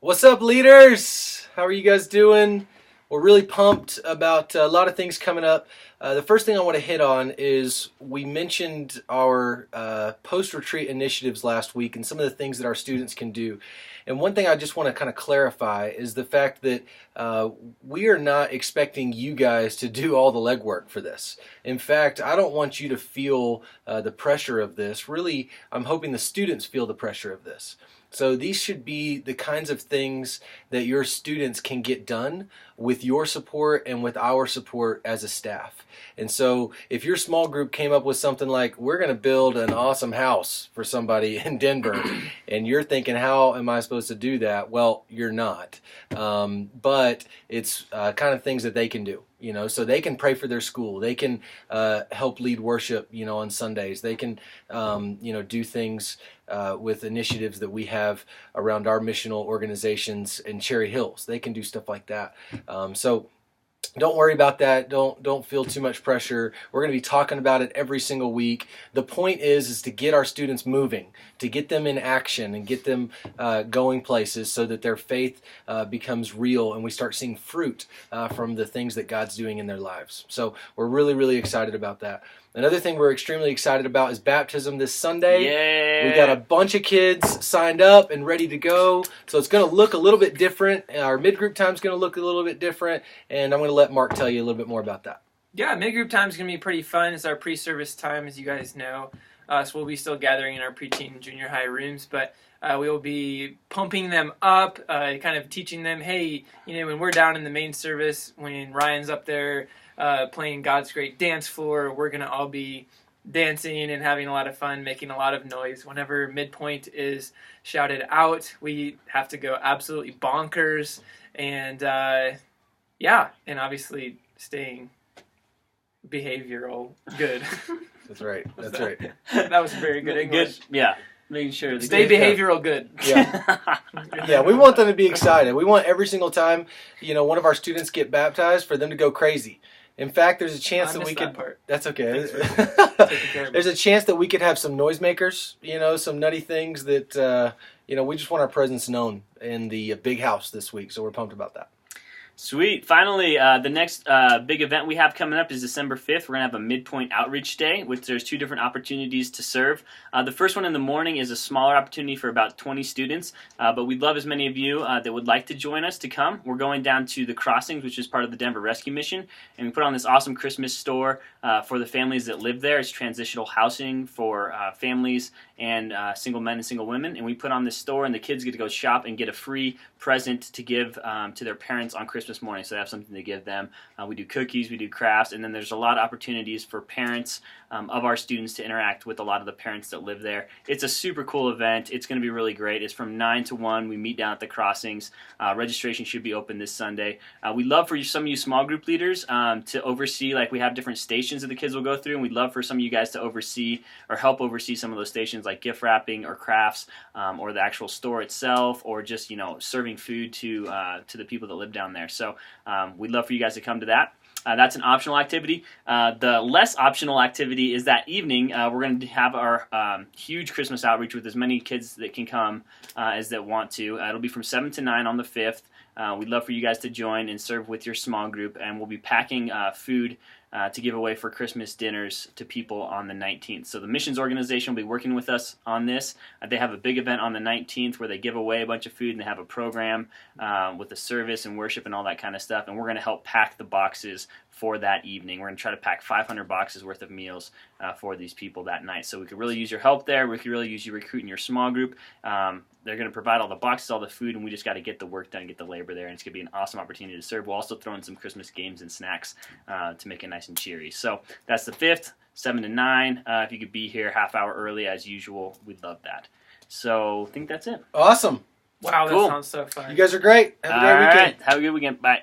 What's up, leaders? How are you guys doing? We're really pumped about a lot of things coming up. The first thing I want to hit on is we mentioned our post-retreat initiatives last week and some of the things that our students can do. And one thing I just want to kind of clarify is the fact that we are not expecting you guys to do all the legwork for this. In fact, I don't want you to feel the pressure of this. Really, I'm hoping the students feel the pressure of this. So these should be the kinds of things that your students can get done with your support and with our support as a staff. And so if your small group came up with something like, we're going to build an awesome house for somebody in Denver, and you're thinking, how am I supposed to do that? Well, you're not. But it's kind of things that they can do. So they can pray for their school. They can help lead worship, on Sundays. They can, do things with initiatives that we have around our missional organizations in Cherry Hills. They can do stuff like that. So don't worry about that. Don't feel too much pressure. We're going to be talking about it every single week. The point is to get our students moving, to get them in action and get them going places so that their faith becomes real and we start seeing fruit from the things that God's doing in their lives. So we're really, really excited about that. Another thing we're extremely excited about is baptism this Sunday. Yeah. We got a bunch of kids signed up and ready to go. So it's going to look a little bit different. Our mid-group time is going to look a little bit different. And I'm going to let Mark tell you a little bit more about that. Yeah, mid-group time is going to be pretty fun. It's our pre-service time, as you guys know. So we'll be still gathering in our preteen junior high rooms, but we will be pumping them up, kind of teaching them, hey, when we're down in the main service, when Ryan's up there playing God's Great Dance Floor, we're going to all be dancing and having a lot of fun, making a lot of noise. Whenever Midpoint is shouted out, we have to go absolutely bonkers, and and obviously staying behavioral good. That's right. That's right. That was very good English. Good. Yeah. Making sure. Stay behavioral good. Yeah. Yeah, we want them to be excited. We want every single time, one of our students get baptized for them to go crazy. In fact, there's a chance that we could. That's okay. There's a chance that we could have some noisemakers, some nutty things that, we just want our presence known in the big house this week. So we're pumped about that. Sweet. Finally, the next big event we have coming up is December 5th. We're going to have a Midpoint Outreach Day, which there's 2 different opportunities to serve. The first one in the morning is a smaller opportunity for about 20 students, but we'd love as many of you that would like to join us to come. We're going down to the Crossings, which is part of the Denver Rescue Mission, and we put on this awesome Christmas store for the families that live there. It's transitional housing for families and single men and single women, and we put on this store, and the kids get to go shop and get a free present to give to their parents on Christmas morning, so they have something to give them. We do cookies, we do crafts, and then there's a lot of opportunities for parents of our students to interact with a lot of the parents that live there. It's a super cool event. It's going to be really great. It's from 9 to 1. We meet down at the Crossings. Registration should be open this Sunday. We'd love for some of you small group leaders to oversee, like we have different stations that the kids will go through, and we'd love for some of you guys to oversee or help oversee some of those stations like gift wrapping or crafts or the actual store itself, or just, serving food to the people that live down there. So we'd love for you guys to come to that. That's an optional activity. The less optional activity is that evening. We're going to have our huge Christmas outreach with as many kids that can come as that want to. It'll be from 7 to 9 on the 5th. We'd love for you guys to join and serve with your small group, and we'll be packing food to give away for Christmas dinners to people on the 19th. So the missions organization will be working with us on this. They have a big event on the 19th where they give away a bunch of food, and they have a program with a service and worship and all that kind of stuff, and we're going to help pack the boxes for that evening. We're going to try to pack 500 boxes worth of meals for these people that night. So we could really use your help there. We could really use you recruiting your small group. They're going to provide all the boxes, all the food, and we just got to get the work done, get the labor there, and it's going to be an awesome opportunity to serve. We'll also throw in some Christmas games and snacks to make it nice and cheery. So that's the 5th, 7 to 9. If you could be here half hour early as usual, we'd love that. So I think that's it. Awesome. Wow, Cool. That sounds so fun. You guys are great. Have a great weekend. Have a good weekend. Bye.